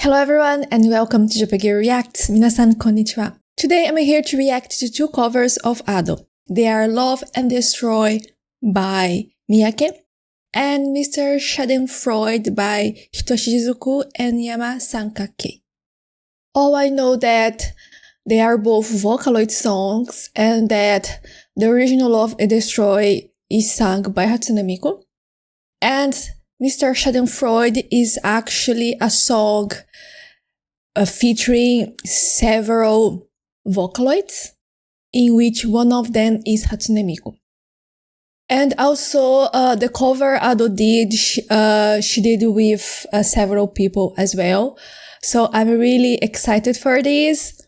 Hello everyone and welcome to JapaGirl Reacts. 皆さんこんにちは。Today I'm here to react to two covers of Ado. They are Love and Destroy by Miyake and Mr. Schadenfreude by Hitoshizuku and Yama. All I know that they are both Vocaloid songs and that the original Love and Destroy is sung by Hatsune Miku. And Mr. Schadenfreude is actually a song featuring several Vocaloids, in which one of them is Hatsune Miku. And also, the cover Ado did, she did with several people as well. So I'm really excited for this.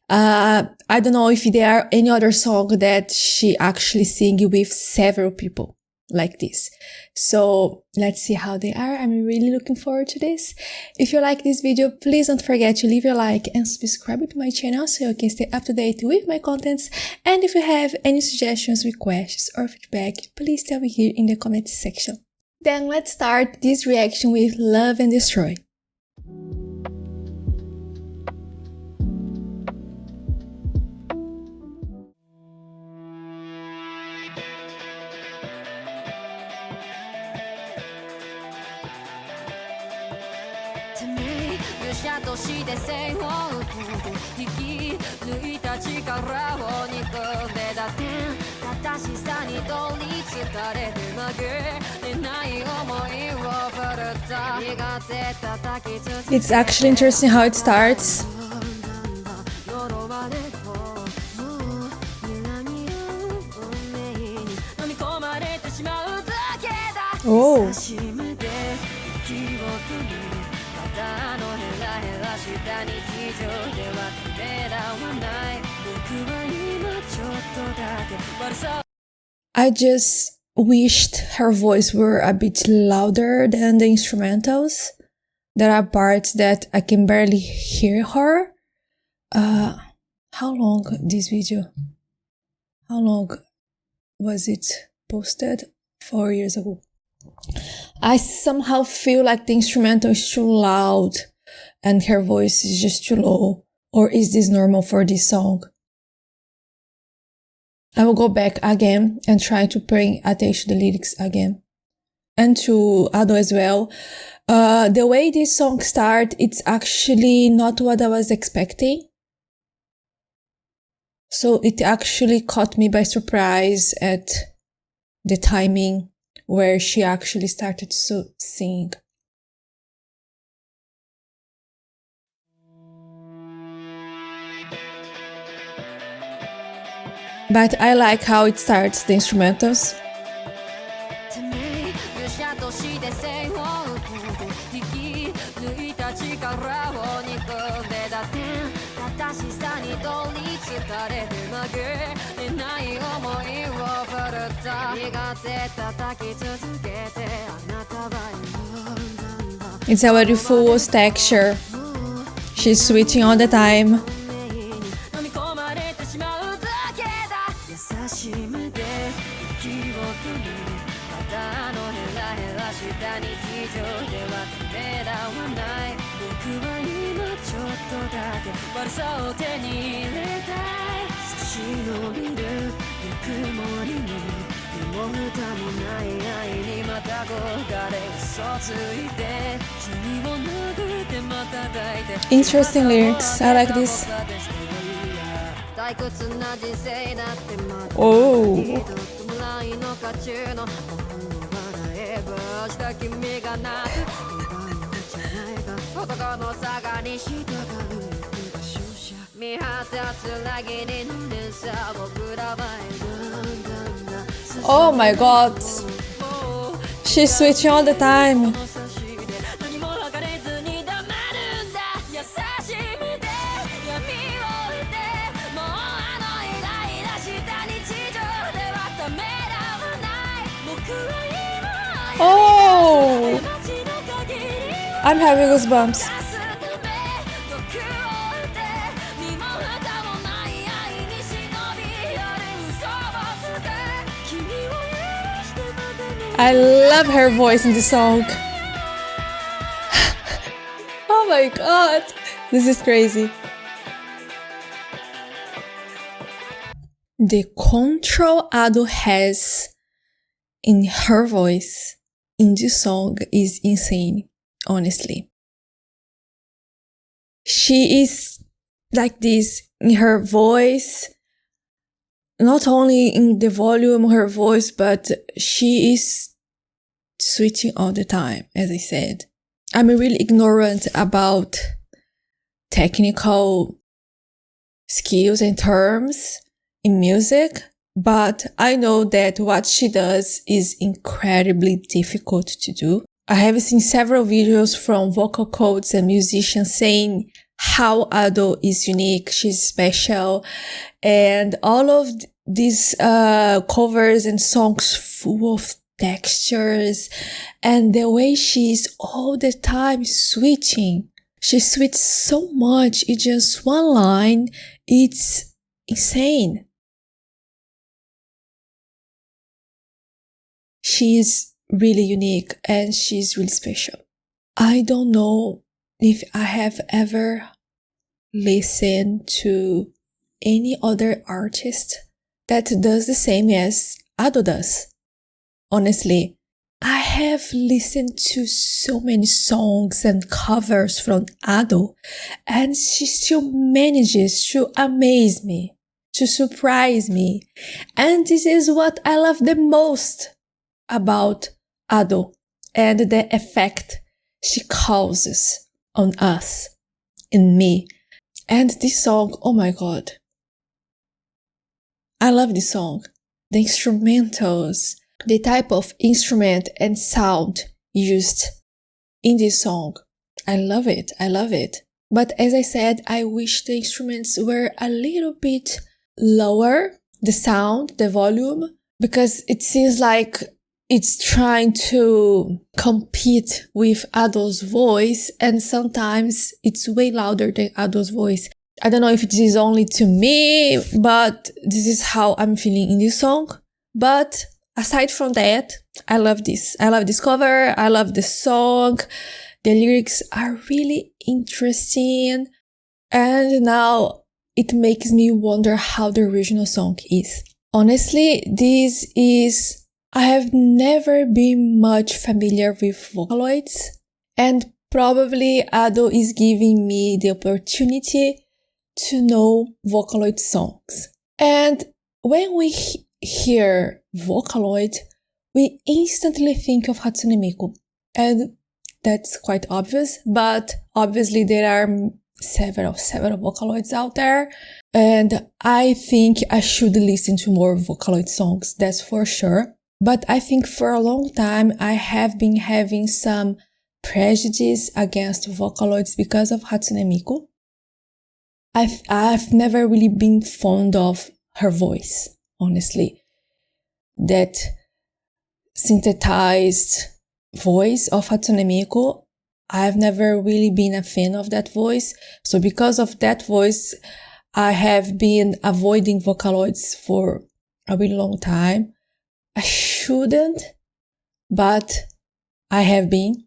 I don't know if there are any other song that she actually sing with several people like this. So let's see how they are. I'm really looking forward to this. If you like this video, please don't forget to leave your like and subscribe to my channel so you can stay up to date with my contents. And if you have any suggestions, requests, or feedback, please tell me here in the comments section. Then let's start this reaction with Love and Destroy. It's actually interesting how it starts. Oh. I just wished her voice were a bit louder than the instrumentals. There are parts that I can barely hear her. How long this video? How long was it posted? 4 years ago. I somehow feel like the instrumental is too loud and her voice is just too low. Or is this normal for this song? I will go back again and try to pay attention to the lyrics again. And to Ado as well. The way this song starts, it's actually not what I was expecting. So it actually caught me by surprise at the timing where she actually started to sing. But I like how it starts, the instrumentals. It's a very full texture. She's switching all the time. Interesting lyrics. I like this. Oh. Oh my god. She's switching all the time. Oh! I'm having goosebumps. I love her voice in the song. Oh my god, this is crazy. The control Ado has in her voice in this song is insane, honestly. She is like this in her voice, not only in the volume of her voice, but she is switching all the time, as I said. I'm really ignorant about technical skills and terms in music, but I know that what she does is incredibly difficult to do. I have seen several videos from vocal coaches and musicians saying how Ado is unique, she's special, and all of these covers and songs full of textures, and the way she's all the time switching. She switches so much in just one line. It's insane. She's really unique and she's really special. I don't know if I have ever listened to any other artist that does the same as Ado does. Honestly, I have listened to so many songs and covers from Ado, and she still manages to amaze me, to surprise me. And this is what I love the most about Ado and the effect she causes on us, in me. And this song, oh my god. I love this song. The instrumentals, the type of instrument and sound used in this song. I love it. I love it. But as I said, I wish the instruments were a little bit lower, the sound, the volume, because it seems like it's trying to compete with Ado's voice, and sometimes it's way louder than Ado's voice. I don't know if it is only to me, but this is how I'm feeling in this song. But aside from that, I love this. I love this cover. I love the song. The lyrics are really interesting. And now it makes me wonder how the original song is. Honestly, I have never been much familiar with Vocaloids, and probably Ado is giving me the opportunity to know Vocaloid songs. And when we hear Vocaloid, we instantly think of Hatsune Miku. And that's quite obvious, but obviously there are several Vocaloids out there. And I think I should listen to more Vocaloid songs, that's for sure. But I think for a long time, I have been having some prejudice against Vocaloids because of Hatsune Miku. I've never really been fond of her voice, honestly. That synthesized voice of Hatsune Miku, I've never really been a fan of that voice. So because of that voice, I have been avoiding Vocaloids for a really long time. I shouldn't, but I have been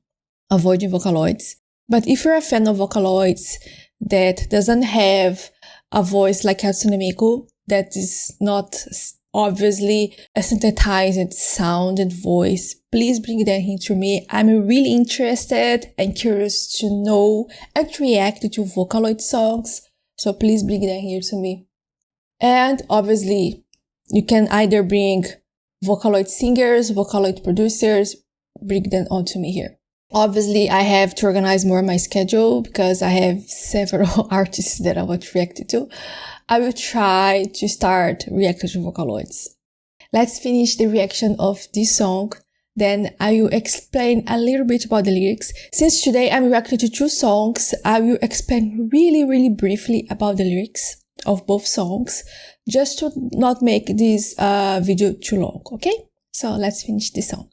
avoiding Vocaloids. But if you're a fan of Vocaloids that doesn't have a voice like Hatsune Miku, that is not obviously a synthesized sound and voice, please bring that into me. I'm really interested and curious to know and react to Vocaloid songs, so please bring that here to me. And obviously, you can either bring Vocaloid singers, Vocaloid producers, bring them onto me here. Obviously, I have to organize more my schedule because I have several artists that I want to react to. I will try to start reacting to Vocaloids. Let's finish the reaction of this song. Then I will explain a little bit about the lyrics. Since today I'm reacting to two songs, I will explain really briefly about the lyrics of both songs, just to not make this video too long, okay? So let's finish this song.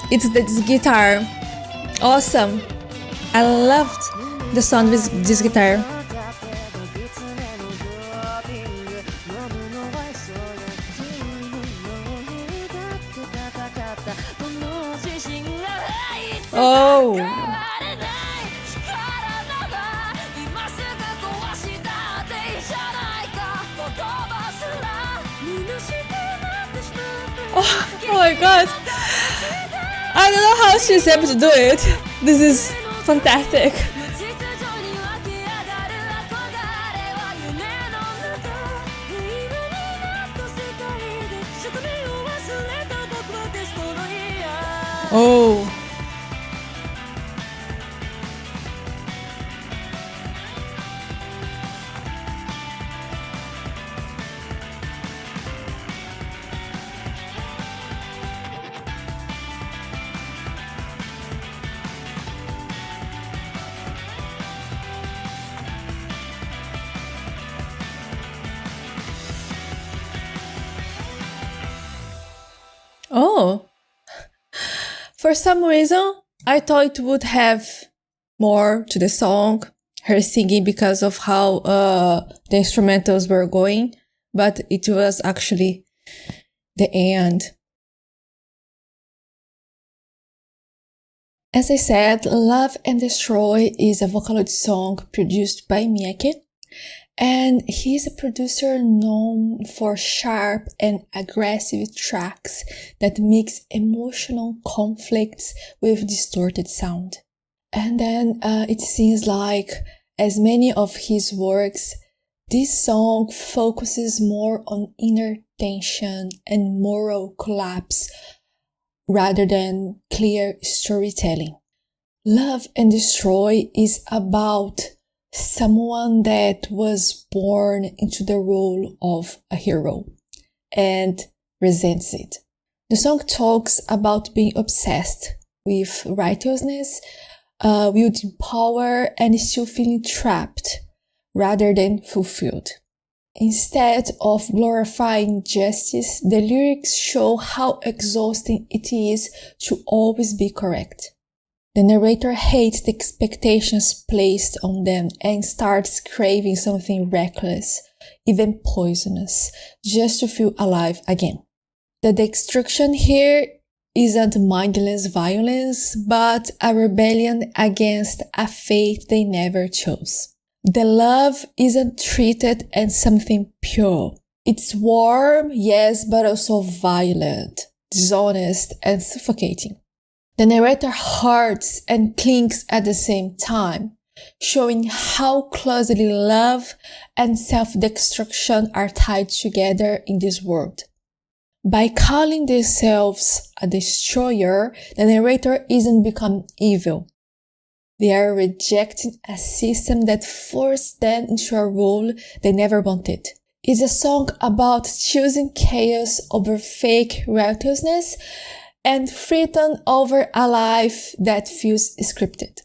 It's this guitar. Awesome. I loved the sound with this guitar. Oh. Oh my god. I don't know how she's able to do it. This is fantastic. Oh. Oh. For some reason, I thought it would have more to the song, her singing because of how the instrumentals were going, but it was actually the end. As I said, Love and Destroy is a Vocaloid song produced by Miyake, and he's a producer known for sharp and aggressive tracks that mix emotional conflicts with distorted sound. And then it seems like, as many of his works, this song focuses more on inner tension and moral collapse rather than clear storytelling. Love and Destroy is about someone that was born into the role of a hero and resents it. The song talks about being obsessed with righteousness, wielding power, and still feeling trapped rather than fulfilled. Instead of glorifying justice, the lyrics show how exhausting it is to always be correct. The narrator hates the expectations placed on them and starts craving something reckless, even poisonous, just to feel alive again. The destruction here isn't mindless violence, but a rebellion against a fate they never chose. The love isn't treated as something pure. It's warm, yes, but also violent, dishonest, and suffocating. The narrator hurts and clings at the same time, showing how closely love and self-destruction are tied together in this world. By calling themselves a destroyer, the narrator isn't becoming evil. They are rejecting a system that forced them into a role they never wanted. It's a song about choosing chaos over fake righteousness and freedom over a life that feels scripted.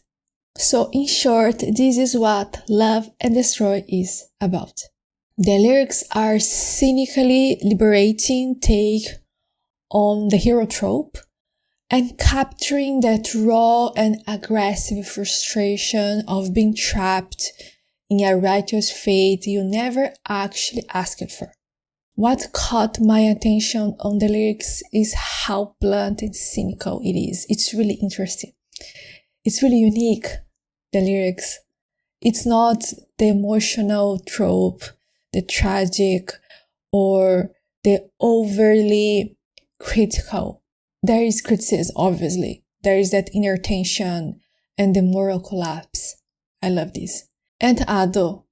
So in short, this is what Love and Destroy is about. The lyrics are cynically liberating take on the hero trope and capturing that raw and aggressive frustration of being trapped in a righteous fate you never actually asked for. What caught my attention on the lyrics is how blunt and cynical it is. It's really interesting. It's really unique, the lyrics. It's not the emotional trope, the tragic, or the overly critical. There is criticism, obviously. There is that inner tension and the moral collapse. I love this. And Ado.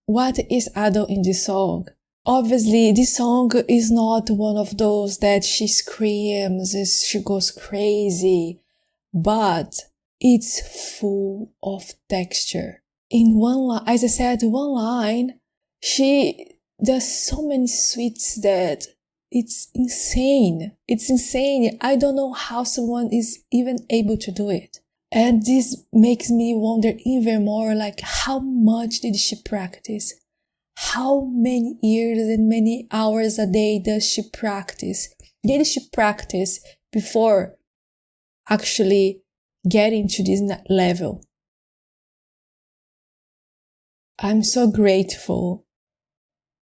What is Ado in this song? Obviously, this song is not one of those that she screams, she goes crazy, but it's full of texture. In one line, as I said, one line, she does so many sweets that it's insane. It's insane. I don't know how someone is even able to do it. And this makes me wonder even more, like, how much did she practice? How many years and many hours a day does she practice? Did she practice before actually getting to this level? I'm so grateful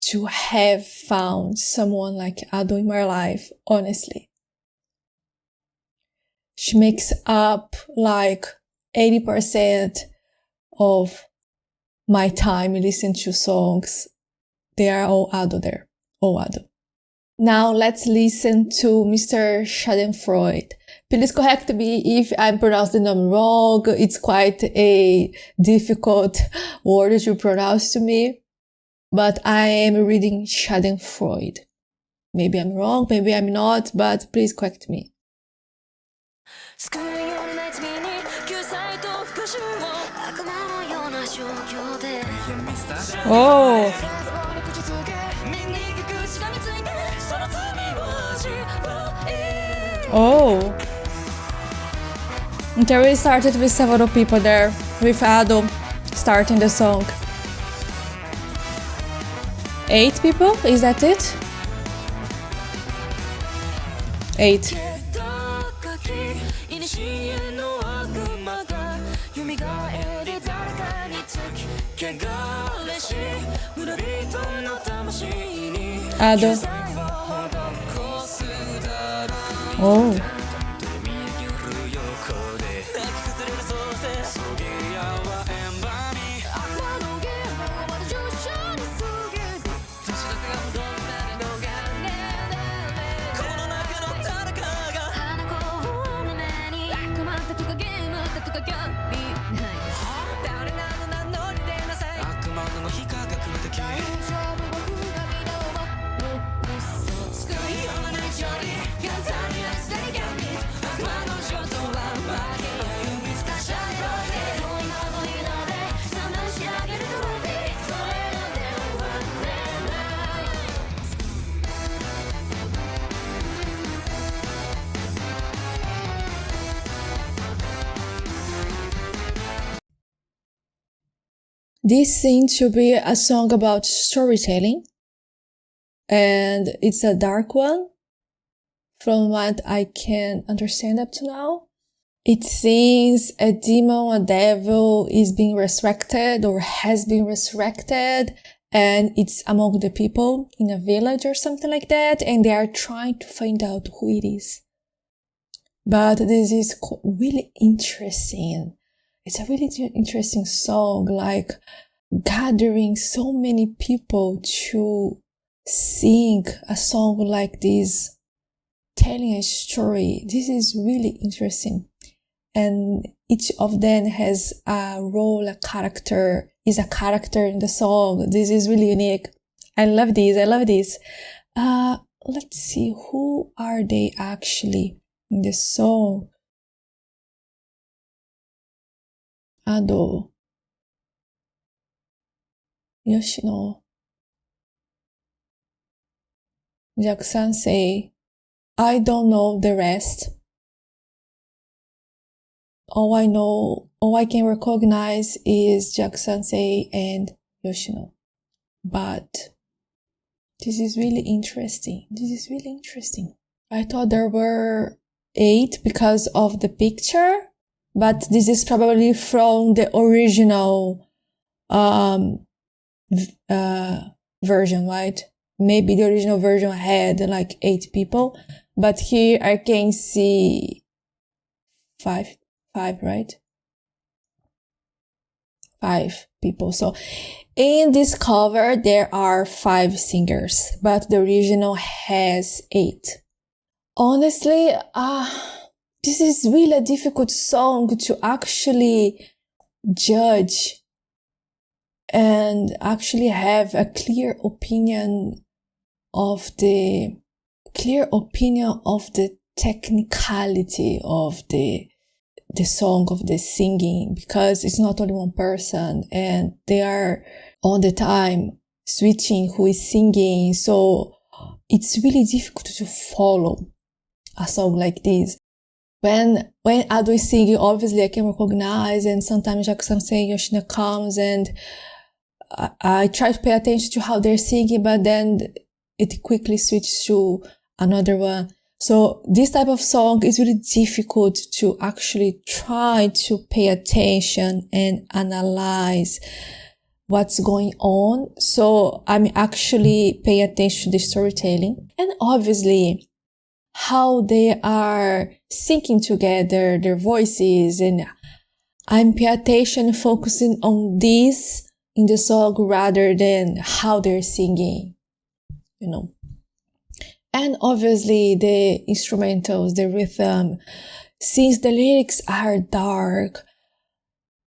to have found someone like Ado in my life, honestly. she makes up like 80% of my time listening to songs. They are all Ado there. All Ado. Now let's listen to Mr. Schadenfreude. Please correct me if I'm pronouncing them wrong. It's quite a difficult word to pronounce to me. But I am reading Schadenfreude. Maybe I'm wrong, maybe I'm not, but please correct me. Oh! Oh! It already started with several people there, with Ado starting the song. 8 people? Is that it? 8. Ado. Oh. This seems to be a song about storytelling, and it's a dark one, from what I can understand up to now. It seems a demon, a devil is being resurrected or has been resurrected, and it's among the people in a village or something like that, and they are trying to find out who it is. But this is really interesting. It's a really interesting song, like gathering so many people to sing a song like this, telling a story. This is really interesting. And each of them has a role, a character, is a character in the song. This is really unique. I love this. Let's see, who are they actually in the song? Ado, Yoshino, Jakusansei. I don't know the rest. All I can recognize is Jakusansei and Yoshino. But this is really interesting. I thought there were 8 because of the picture, but this is probably from the original version, right? Maybe the original version had like 8 people, but here I can see 5, right? 5 people. So in this cover, there are 5 singers, but the original has 8. Honestly, this is really a difficult song to actually judge and actually have a clear opinion of the technicality of the song, of the singing, because it's not only one person and they are all the time switching who is singing. So it's really difficult to follow a song like this. When Ado is singing, obviously I can recognize, and sometimes Jakusansei and Yoshino comes and I try to pay attention to how they're singing, but then it quickly switches to another one. So this type of song is really difficult to actually try to pay attention and analyze what's going on. So I'm actually paying attention to the storytelling. And obviously, how they are singing together, their voices, and I'm paying attention, focusing on this in the song rather than how they're singing, you know. And obviously the instrumentals, the rhythm, since the lyrics are dark,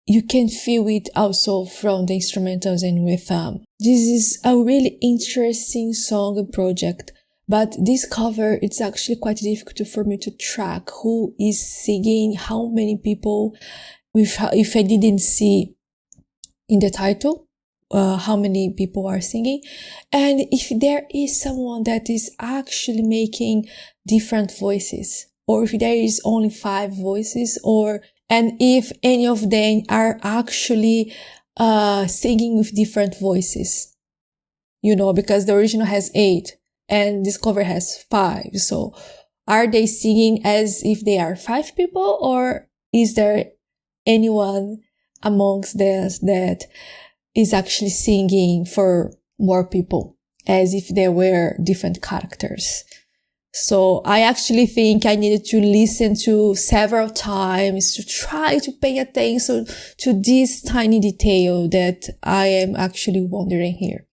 you can feel it also from the instrumentals and rhythm. This is a really interesting song and project, but this cover, it's actually quite difficult for me to track who is singing, how many people, if I didn't see in the title, how many people are singing, and if there is someone that is actually making different voices, or if there is only 5 voices, and if any of them are actually singing with different voices, you know, because the original has 8 and this cover has 5. So are they singing as if they are 5 people, or is there anyone amongst this that is actually singing for more people as if they were different characters? So I actually think I needed to listen to several times to try to pay attention to this tiny detail that I am actually wondering here.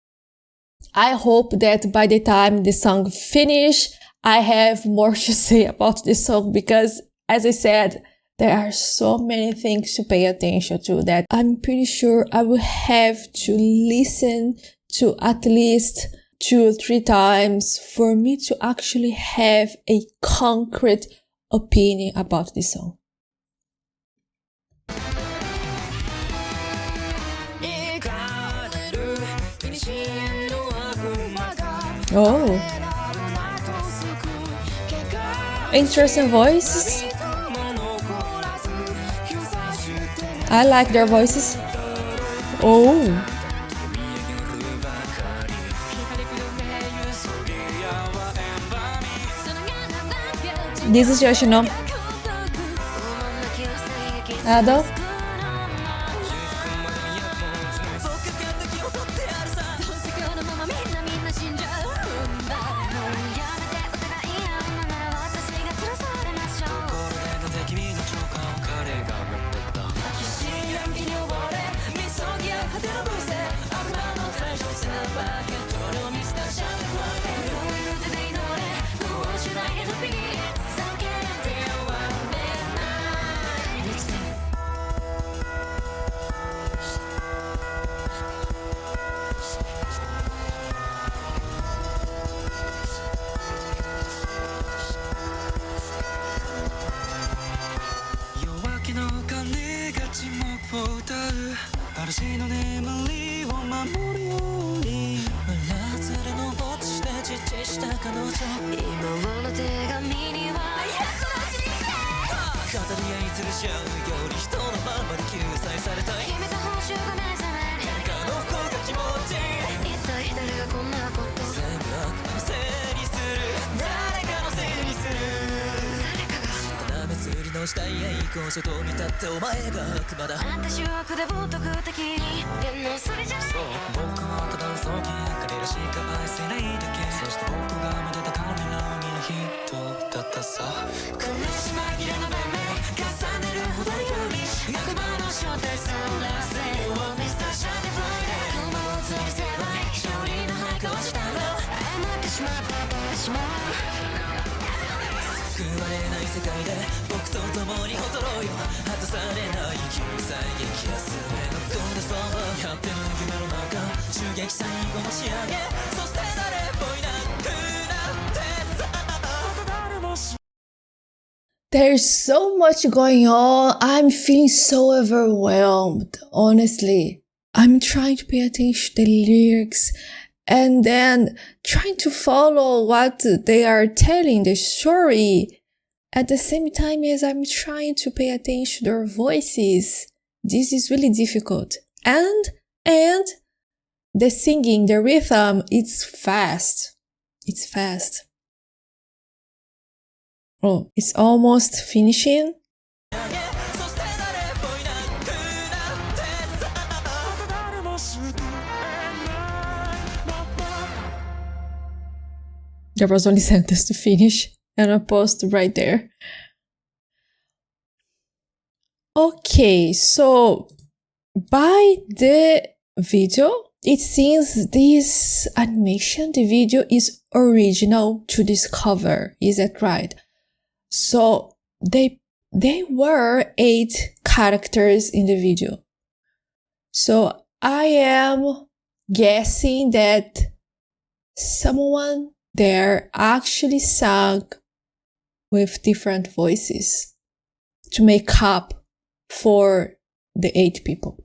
I hope that by the time the song finish, I have more to say about this song, because as I said, there are so many things to pay attention to that I'm pretty sure I will have to listen to at least 2 or 3 times for me to actually have a concrete opinion about this song. Oh, interesting voices. I like their voices. Oh, this is Yoshino. Ado. There's so much going on. I'm feeling so overwhelmed, honestly. I'm trying to pay attention to the lyrics and then trying to follow what they are telling, the story, at the same time as I'm trying to pay attention to their voices. This is really difficult. And the singing, the rhythm, it's fast. It's fast. Oh, it's almost finishing. There was only sentence to finish. and I'll post right there. Okay, so by the video, it seems this animation, the video is original to this cover. Is that right? So they were 8 characters in the video. So I am guessing that someone there actually sang with different voices to make up for the 8 people.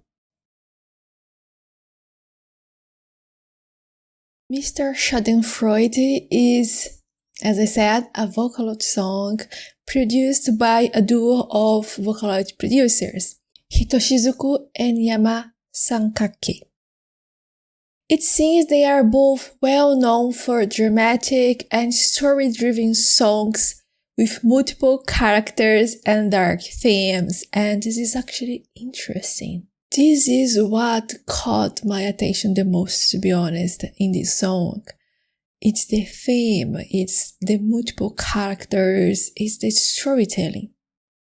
Mr. Schadenfreude is, as I said, a Vocaloid song produced by a duo of Vocaloid producers, Hitoshizuku and Yama. It seems they are both well known for dramatic and story-driven songs with multiple characters and dark themes, and this is actually interesting. This is what caught my attention the most, to be honest, in this song. It's the theme, it's the multiple characters, it's the storytelling.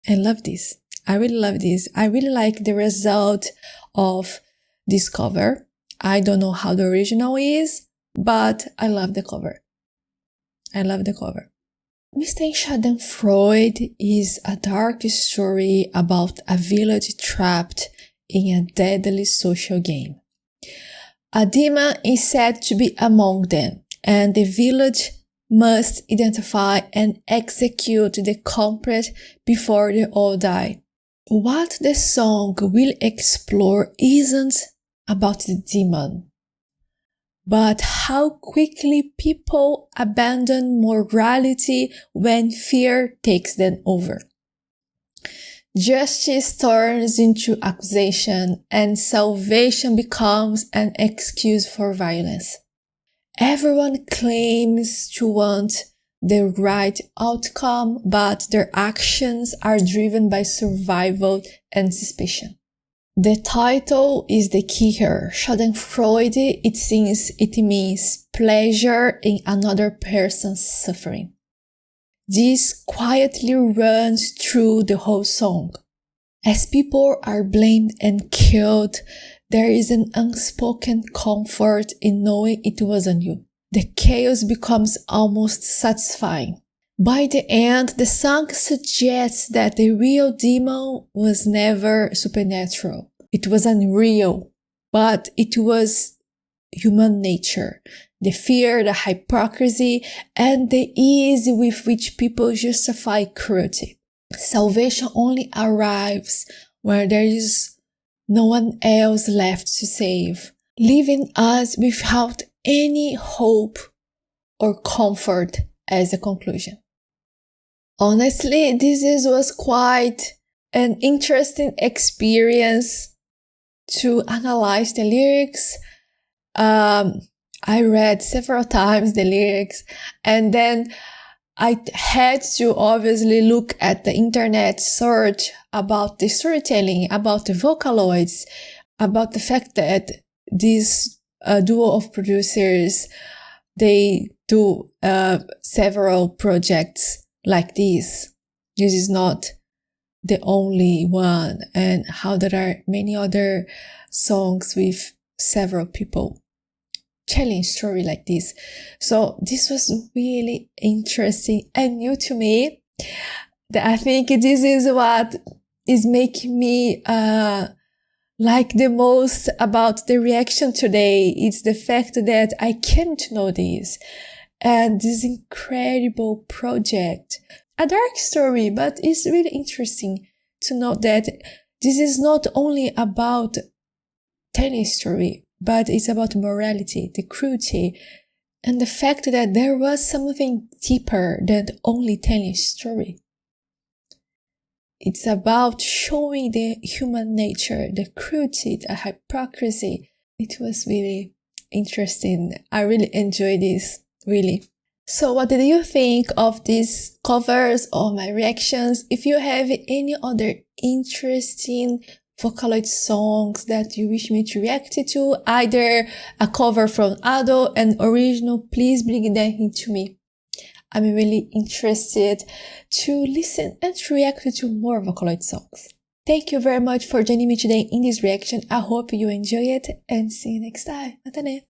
I love this. I really love this. I really like the result of this cover. I don't know how the original is, but I love the cover. I love the cover. Mr. Schadenfreude is a dark story about a village trapped in a deadly social game. A demon is said to be among them, and the village must identify and execute the culprit before they all die. What the song will explore isn't about the demon, but how quickly people abandon morality when fear takes them over. Justice turns into accusation, and salvation becomes an excuse for violence. Everyone claims to want the right outcome, but their actions are driven by survival and suspicion. The title is the key here. Schadenfreude, it means pleasure in another person's suffering. This quietly runs through the whole song. As people are blamed and killed, there is an unspoken comfort in knowing it wasn't you. The chaos becomes almost satisfying. By the end, the song suggests that the real demon was never supernatural. It was unreal, but it was human nature. The fear, the hypocrisy, and the ease with which people justify cruelty. Salvation only arrives where there is no one else left to save, leaving us without any hope or comfort as a conclusion. Honestly, was quite an interesting experience to analyze the lyrics. I read several times the lyrics, and then I had to obviously look at the internet search about the storytelling, about the Vocaloids, about the fact that this duo of producers, they do several projects like this. This is not the only one, and how there are many other songs with several people telling story like this. So this was really interesting and new to me. I think this is what is making me like the most about the reaction today. It's the fact that I came to know this and this incredible project. A dark story, but it's really interesting to know that this is not only about telling story, but it's about morality, the cruelty, and the fact that there was something deeper than only telling story. It's about showing the human nature, the cruelty, the hypocrisy. It was really interesting. I really enjoyed this, really. So what did you think of these covers or my reactions? If you have any other interesting Vocaloid songs that you wish me to react to, either a cover from Ado and original, please bring them into me. I'm really interested to listen and to react to more Vocaloid songs. Thank you very much for joining me today in this reaction. I hope you enjoy it and see you next time. またね。